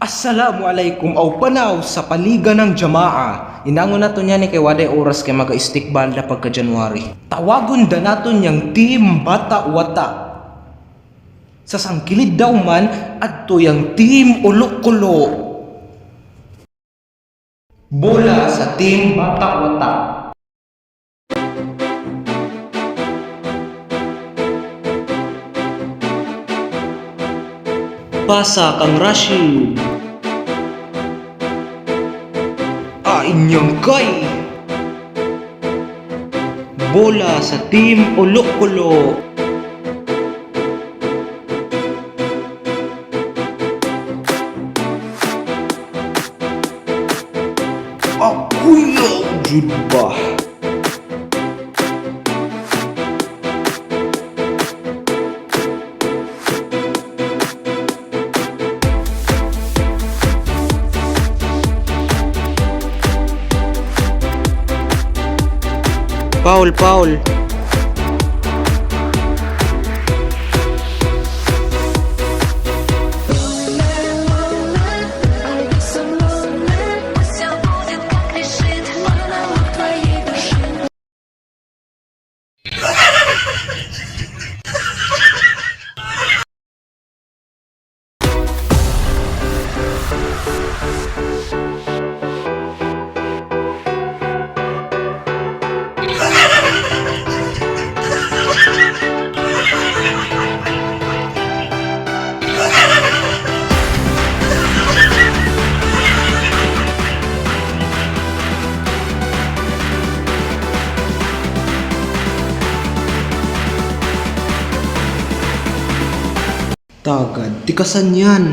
Assalamualaikum aw panaw sa paliga ng jamaa. Inangon nato niya ni kay waday oras kay maga-istikbal na pagka January. Tawagon da naton yang Team Bata Wata. Sa sangkilid daw man adto yang Team Ulo-Kulo. Bola sa Team Bata Wata. Pasa kang Rashid. Inyong kay bola sa Team Ulo-Kulo. Akuya jud ba? Paul. Tagad, tikasan yan.